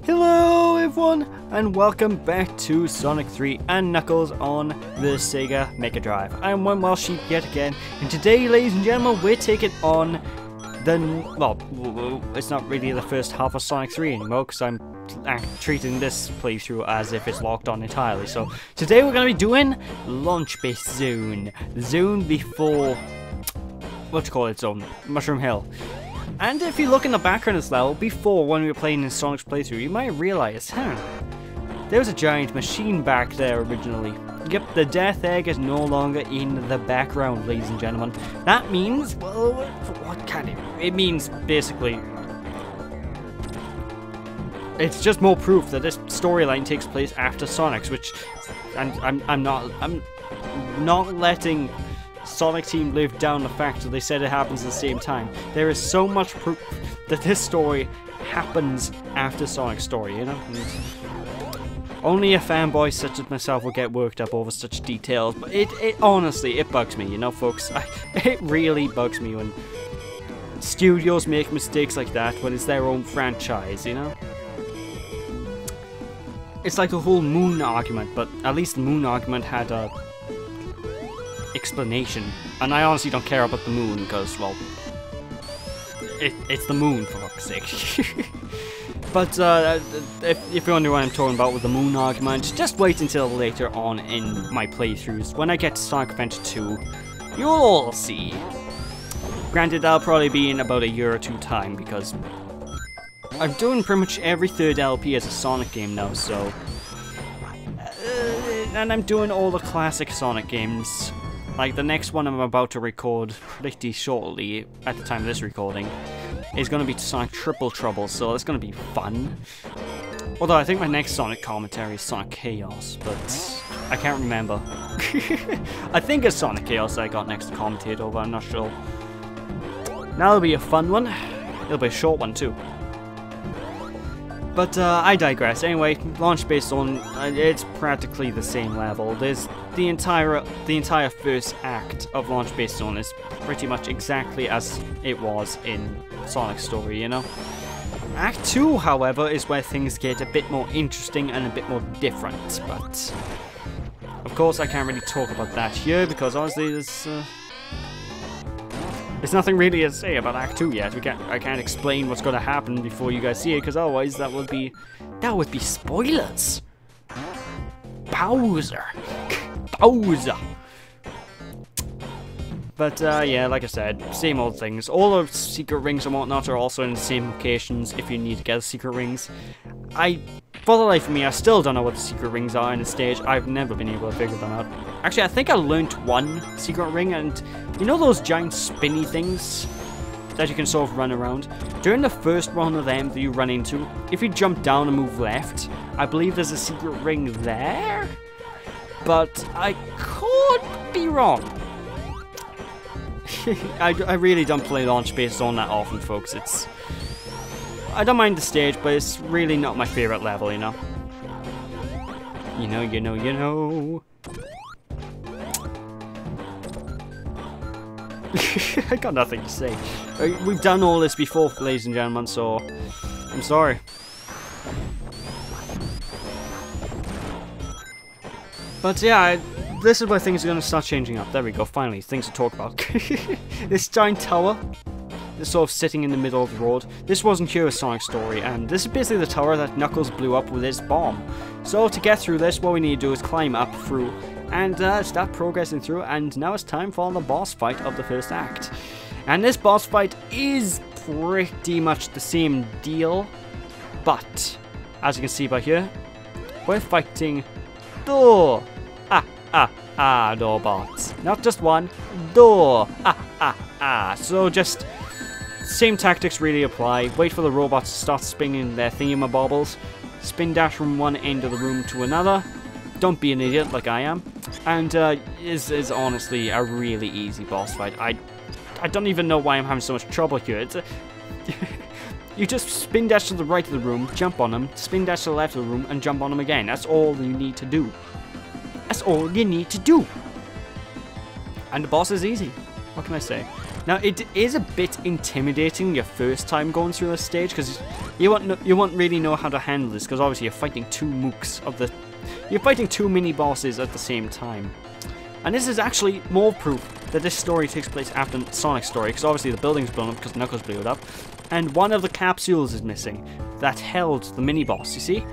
Hello everyone, and welcome back to Sonic 3 and Knuckles on the SEGA Mega Drive. I'm one Welsh sheep yet again, and today, ladies and gentlemen, we're taking on the... well, it's not really the first half of Sonic 3 anymore, because I'm treating this playthrough as if it's locked on entirely. So, today we're going to be doing Launch Base Zone. The zone before... what you call it, zone? Mushroom Hill. And if you look in the background of this level, before when we were playing in Sonic's playthrough, you might realize, there was a giant machine back there originally. Yep, the Death Egg is no longer in the background, ladies and gentlemen. That means, well, what can it? It means, basically, it's just more proof that this storyline takes place after Sonic's, which, and I'm not letting Sonic Team lived down the fact that they said it happens at the same time. There is so much proof that this story happens after Sonic's story, you know? And only a fanboy such as myself will get worked up over such details, but it honestly, it bugs me, you know, folks? It really bugs me when studios make mistakes like that when it's their own franchise, you know? It's like the whole Moon argument, but at least the Moon argument had a explanation, and I honestly don't care about the moon because, well, it's the moon, for fuck's sake. But if you wonder what I'm talking about with the moon argument, just wait until later on in my playthroughs. When I get to Sonic Adventure 2, you'll all see. Granted, that'll probably be in about a year or two time, because I'm doing pretty much every third LP as a Sonic game now, so... and I'm doing all the classic Sonic games. Like, the next one I'm about to record pretty shortly, at the time of this recording, is going to be Sonic Triple Trouble, so it's going to be fun. Although, I think my next Sonic commentary is Sonic Chaos, but I can't remember. I think it's Sonic Chaos that I got next to commentate over, I'm not sure. That'll be a fun one. It'll be a short one, too. But I digress. Anyway, Launch Base Zone, it's practically the same level. There's the entire first act of Launch Base Zone is pretty much exactly as it was in Sonic's story, you know? Act 2, however, is where things get a bit more interesting and a bit more different, but of course I can't really talk about that here because honestly there's nothing really to say about Act 2 yet. I can't explain what's going to happen before you guys see it, because otherwise that would be spoilers. Bowser. But yeah, like I said, same old things. All the secret rings and whatnot are also in the same locations if you need to get the secret rings. For the life of me, I still don't know what the secret rings are in the stage. I've never been able to figure them out. Actually, I think I learned one secret ring, and you know those giant spinny things that you can sort of run around? During the first one of them that you run into, if you jump down and move left, I believe there's a secret ring there? But I could be wrong. I really don't play Launch Base Zone that often, folks. I don't mind the stage, but it's really not my favorite level, you know? You know. I got nothing to say. We've done all this before, ladies and gentlemen, so I'm sorry. But yeah, this is where things are going to start changing up. There we go, finally, things to talk about. This giant tower is sort of sitting in the middle of the road. This wasn't here with Sonic's story, and this is basically the tower that Knuckles blew up with his bomb. So to get through this, what we need to do is climb up through and start progressing through, and now it's time for the boss fight of the first act. And this boss fight is pretty much the same deal, but as you can see by here, we're fighting Door. Doorbots. Not just one, door. So just same tactics really apply. Wait for the robots to start spinning their thingamabobbles. Spin dash from one end of the room to another. Don't be an idiot like I am. And is honestly a really easy boss fight. I don't even know why I'm having so much trouble here. You just spin dash to the right of the room, jump on them, spin dash to the left of the room, and jump on them again. That's all you need to do. That's all you need to do. And the boss is easy. What can I say? Now, it is a bit intimidating your first time going through this stage, because you won't really know how to handle this, because obviously you're fighting two mooks you're fighting two mini-bosses at the same time. And this is actually more proof that this story takes place after Sonic's story, because obviously the building's blown up because Knuckles blew it up, and one of the capsules is missing that held the mini-boss, you see?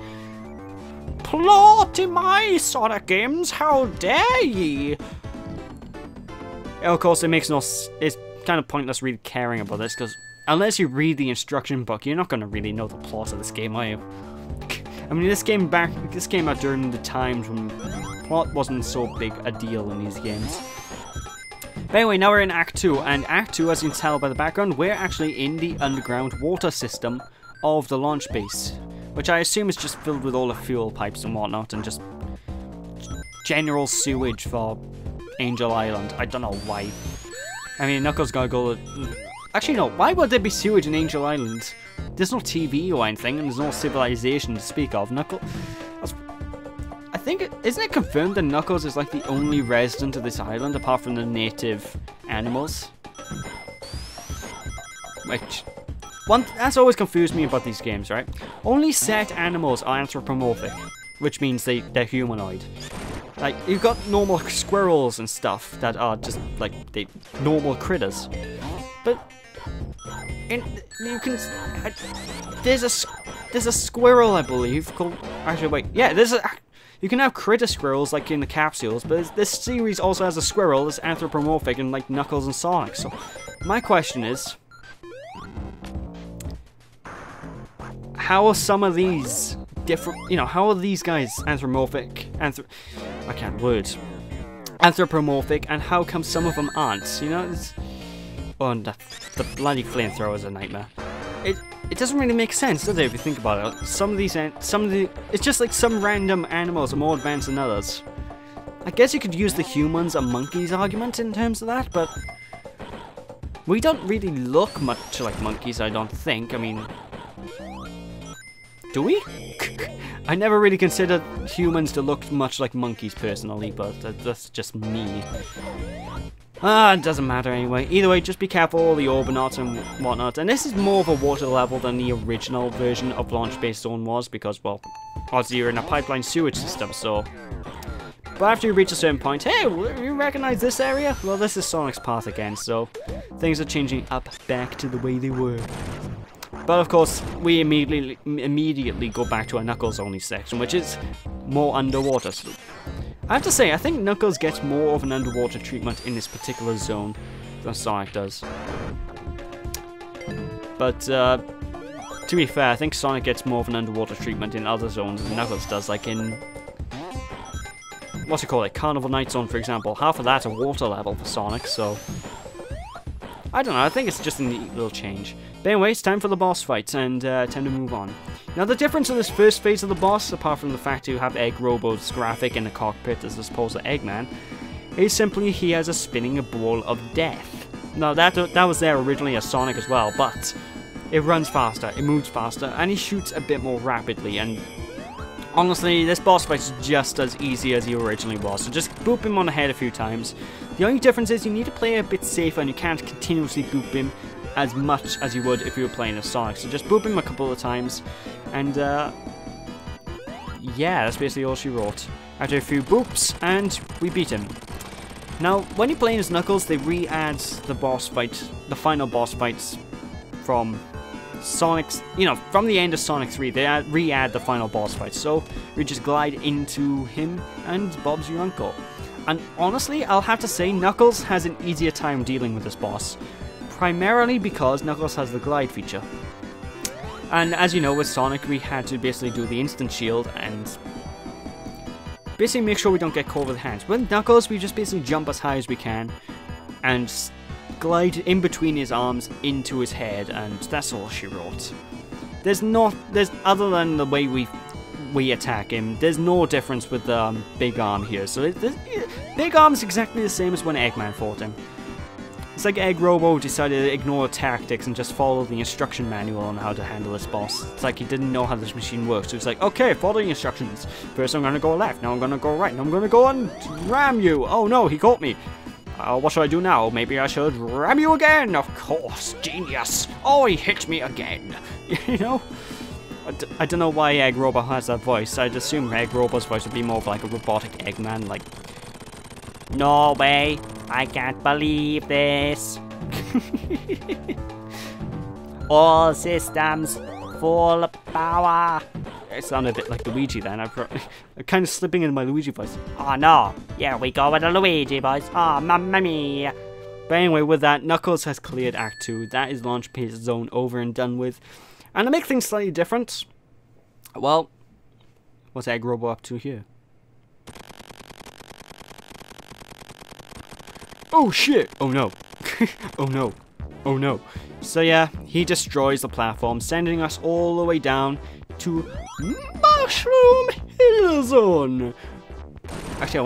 Plot in my Sonic games, how dare ye! Of course, it's kind of pointless really caring about this, because unless you read the instruction book, you're not going to really know the plot of this game, are you? I mean, this came out during the times when plot wasn't so big a deal in these games. But anyway, now we're in Act 2, and Act 2, as you can tell by the background, we're actually in the underground water system of the launch base, which I assume is just filled with all the fuel pipes and whatnot, and just general sewage for Angel Island. I don't know why. I mean, Knuckles gotta go... Actually, no. Why would there be sewage in Angel Island? There's no TV or anything, and there's no civilization to speak of. I think... Isn't it confirmed that Knuckles is like the only resident of this island, apart from the native animals? Which... That's always confused me about these games, right? Only set animals are anthropomorphic, which means they're humanoid. Like, you've got normal squirrels and stuff that are just, like, normal critters. But, there's a squirrel, I believe, called, actually, wait, yeah, you can have critter squirrels, like, in the capsules, but this series also has a squirrel that's anthropomorphic in, like, Knuckles and Sonic, so, my question is, how are some of these different, how are these guys anthropomorphic, I can't words, anthropomorphic, and how come some of them aren't, and the bloody flamethrower is a nightmare. It doesn't really make sense, does it, if you think about it? It's just like some random animals are more advanced than others. I guess you could use the humans and monkeys argument in terms of that, but we don't really look much like monkeys, I don't think. I mean, do we? I never really considered humans to look much like monkeys personally, but that's just me. It doesn't matter anyway. Either way, just be careful, the Orbinauts and whatnot. And this is more of a water level than the original version of Launch Base Zone was, because, well, obviously you're in a pipeline sewage system, so... But after you reach a certain point, hey, you recognize this area? Well, this is Sonic's path again, so things are changing back to the way they were. But of course, we immediately go back to a Knuckles-only section, which is more underwater. So I have to say, I think Knuckles gets more of an underwater treatment in this particular zone than Sonic does. But, to be fair, I think Sonic gets more of an underwater treatment in other zones than Knuckles does, like in... what's it called, like Carnival Night Zone, for example. Half of that's a water level for Sonic, so... I don't know, I think it's just a neat little change. But anyway, it's time for the boss fight, and time to move on. Now, the difference in this first phase of the boss, apart from the fact you have Egg Robo's graphic in the cockpit as opposed to Eggman, is simply he has a spinning ball of death. Now, that was there originally as Sonic as well, but it runs faster, it moves faster, and he shoots a bit more rapidly, and honestly, this boss fight is just as easy as he originally was, so just boop him on the head a few times. The only difference is you need to play a bit safer, and you can't continuously boop him as much as you would if you were playing as Sonic. So just boop him a couple of times, and yeah, that's basically all she wrote. After a few boops, and we beat him. Now, when you're playing as Knuckles, they re-add the boss fight, the final boss fights from Sonic's, from the end of Sonic 3, they re-add the final boss fight. So we just glide into him, and Bob's your uncle. And honestly, I'll have to say, Knuckles has an easier time dealing with this boss. Primarily because Knuckles has the glide feature. And as you know, with Sonic, we had to basically do the instant shield and basically make sure we don't get caught with hands. With Knuckles, we just basically jump as high as we can and glide in between his arms into his head, and that's all she wrote. There's other than the way we attack him, there's no difference with Big Arm here. So Big Arm is exactly the same as when Eggman fought him. It's like Egg Robo decided to ignore tactics and just follow the instruction manual on how to handle this boss. It's like he didn't know how this machine works, so it's like, okay, follow the instructions. First I'm gonna go left, now I'm gonna go right, now I'm gonna go and ram you. Oh no, he caught me. What should I do now? Maybe I should ram you again. Of course, genius. Oh, he hit me again. You know? I don't know why Egg Robot has that voice. I'd assume Egg Robot's voice would be more of like a robotic Eggman, like... No way. I can't believe this. All systems full power. It sounded a bit like Luigi then. I'm kind of slipping into my Luigi voice. Oh no. Here we go with the Luigi voice. Oh, mamma mia. But anyway, with that, Knuckles has cleared Act 2. That is Launch Pad Zone over and done with. And to make things slightly different, well, what's Egg Robot up to here? Oh shit! Oh no. Oh no. Oh no. So yeah, he destroys the platform, sending us all the way down to Mushroom Hill Zone. Actually,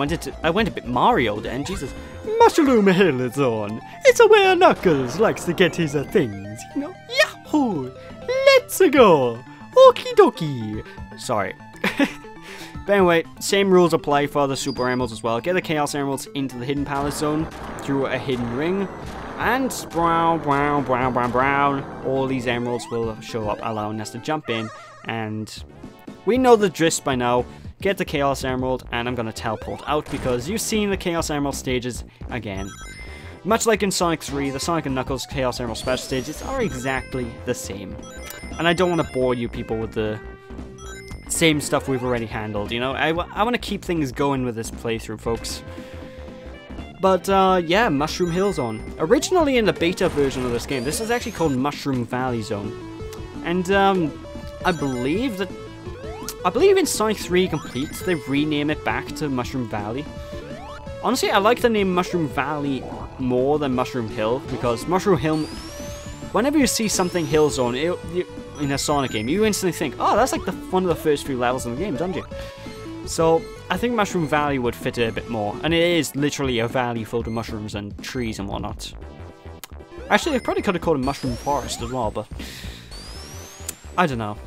I went a bit Mario then, Jesus. Mushroom Hill Zone. It's where Knuckles likes to get his things, you know? Yahoo! Let's go! Okie dokie! Sorry. But anyway, same rules apply for the Super Emeralds as well. Get the Chaos Emeralds into the Hidden Palace Zone through a hidden ring. And brown, brown, brown, brown, brown. All these emeralds will show up, allowing us to jump in. And we know the gist by now. Get the Chaos Emerald, and I'm going to teleport out because you've seen the Chaos Emerald stages again. Much like in Sonic 3, the Sonic and Knuckles Chaos Emerald special stages are exactly the same. And I don't want to bore you people with the same stuff we've already handled, you know? I want to keep things going with this playthrough, folks. But, yeah, Mushroom Hill Zone. Originally in the beta version of this game, this is actually called Mushroom Valley Zone. And, I believe in Sonic 3 Complete, they rename it back to Mushroom Valley. Honestly, I like the name Mushroom Valley more than Mushroom Hill, because Mushroom Hill... Whenever you see something Hill Zone in a Sonic game, you instantly think, oh, that's like one of the first few levels in the game, don't you? So, I think Mushroom Valley would fit it a bit more. And it is literally a valley full of mushrooms and trees and whatnot. Actually, I probably could have called it Mushroom Forest as well, but... I don't know.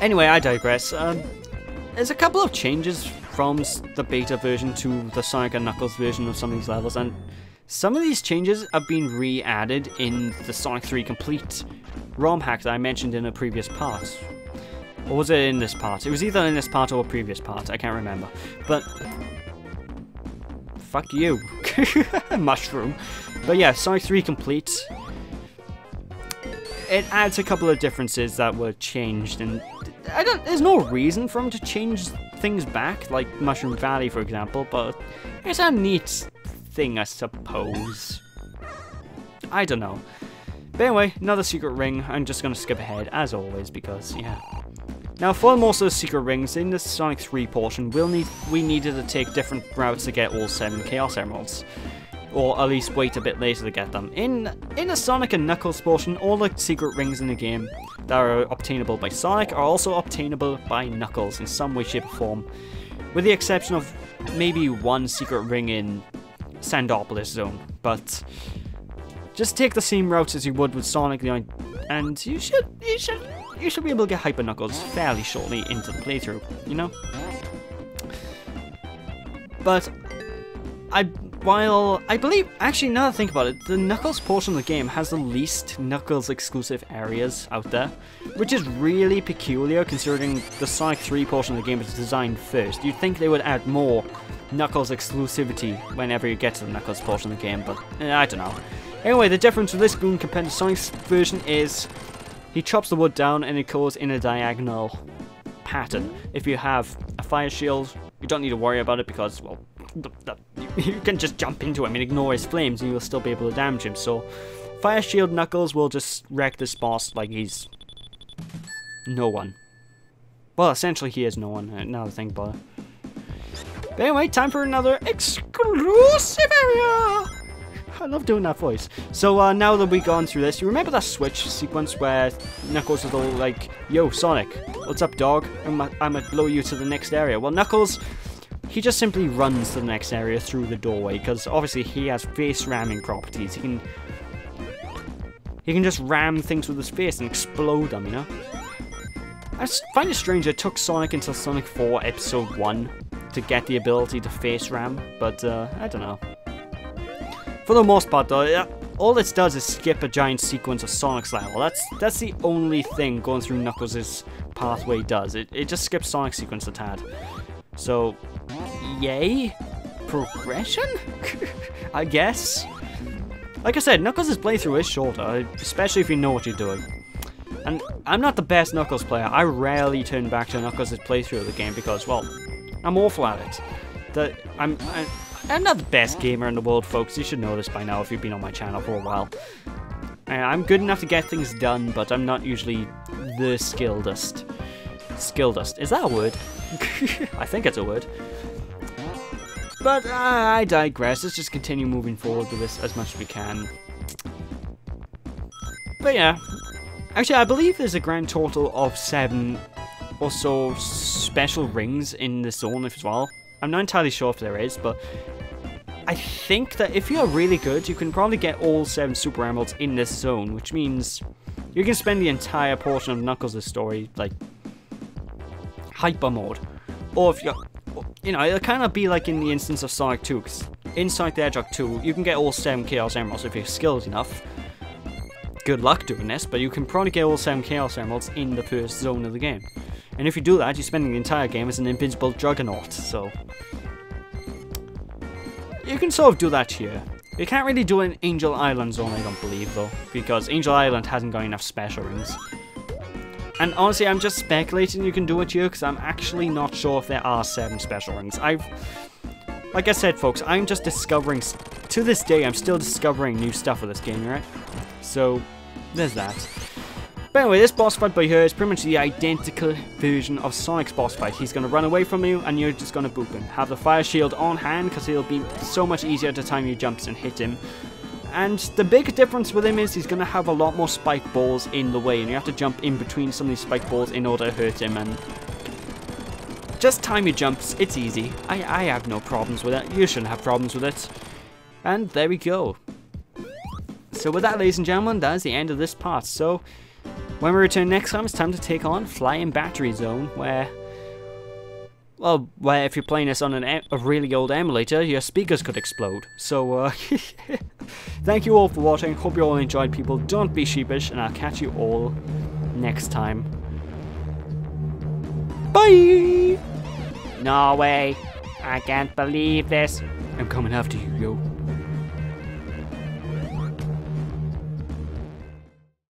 Anyway, I digress. There's a couple of changes from the beta version to the Sonic and Knuckles version of some of these levels, and some of these changes have been re-added in the Sonic 3 Complete ROM hack that I mentioned in a previous part. Or was it in this part? It was either in this part or a previous part, I can't remember. But... fuck you. Mushroom. But yeah, Sonic 3 Complete. It adds a couple of differences that were changed, and there's no reason for them to change things back, like Mushroom Valley, for example, but it's a neat thing, I suppose. I don't know. But anyway, another secret ring. I'm just going to skip ahead, as always, because, yeah. Now, for most of the secret rings, in the Sonic 3 portion, we needed to take different routes to get all 7 Chaos Emeralds. Or at least wait a bit later to get them. In the Sonic and Knuckles portion, all the secret rings in the game that are obtainable by Sonic are also obtainable by Knuckles in some way, shape, or form. With the exception of maybe one secret ring in Sandopolis Zone. But just take the same routes as you would with Sonic, and you should be able to get Hyper Knuckles fairly shortly into the playthrough, you know? But while I believe, actually now that I think about it, the Knuckles portion of the game has the least Knuckles exclusive areas out there, which is really peculiar considering the Sonic 3 portion of the game was designed first. You'd think they would add more Knuckles exclusivity whenever you get to the Knuckles portion of the game, but I don't know. Anyway, the difference with this goon compared to Sonic's version is he chops the wood down and it goes in a diagonal pattern. If you have a fire shield, you don't need to worry about it because, well, you can just jump into him and ignore his flames and you'll still be able to damage him. So, Fire Shield Knuckles will just wreck this boss like he's no one. Well, essentially he is no one, now that I think about it. But anyway, time for another exclusive area! I love doing that voice. So now that we've gone through this, you remember that switch sequence where Knuckles is all like, yo, Sonic, what's up, dog? I'm gonna blow you to the next area. Well, Knuckles, he just simply runs to the next area through the doorway, because obviously he has face ramming properties. He can just ram things with his face and explode them, you know? I find it strange it took Sonic until Sonic 4 Episode 1 to get the ability to face ram, but I don't know. For the most part, though, all it does is skip a giant sequence of Sonic's level. That's the only thing going through Knuckles' pathway does. It just skips Sonic's sequence a tad. So, yay? Progression? I guess? Like I said, Knuckles' playthrough is shorter, especially if you know what you're doing. And I'm not the best Knuckles player. I rarely turn back to Knuckles' playthrough of the game because, well, I'm awful at it. I'm not the best gamer in the world, folks. You should know this by now if you've been on my channel for a while. I'm good enough to get things done, but I'm not usually the skilledest. Skilledest. Is that a word? I think it's a word. But I digress. Let's just continue moving forward with this as much as we can. But yeah. Actually, I believe there's a grand total of 7 or so special rings in the zone as well. I'm not entirely sure if there is, but I think that if you're really good, you can probably get all 7 Super Emeralds in this zone, which means you can spend the entire portion of Knuckles' story, like, hyper mode. Or if you're, you know, it'll kind of be like in the instance of Sonic 2, because in Sonic the Hedgehog 2, you can get all 7 Chaos Emeralds if you're skilled enough. Good luck doing this, but you can probably get all 7 Chaos Emeralds in the first zone of the game. And if you do that, you're spending the entire game as an invincible Juggernaut, so you can sort of do that here. You can't really do it in Angel Island zone, I don't believe, though, because Angel Island hasn't got enough special rings. And honestly, I'm just speculating you can do it here, because I'm actually not sure if there are 7 special rings. Like I said, folks, I'm just discovering, to this day, I'm still discovering new stuff with this game, right? So, there's that. But anyway, this boss fight by here is pretty much the identical version of Sonic's boss fight. He's going to run away from you, and you're just going to boop him. Have the fire shield on hand, because it'll be so much easier to time your jumps and hit him. And the big difference with him is he's going to have a lot more spike balls in the way, and you have to jump in between some of these spike balls in order to hurt him, and just time your jumps. It's easy. I have no problems with it. You shouldn't have problems with it. And there we go. So with that, ladies and gentlemen, that is the end of this part. So when we return next time, it's time to take on Flying Battery Zone, where if you're playing this on a really old emulator, your speakers could explode. So, thank you all for watching. Hope you all enjoyed, people. Don't be sheepish, and I'll catch you all next time. Bye! No way. I can't believe this. I'm coming after you, yo.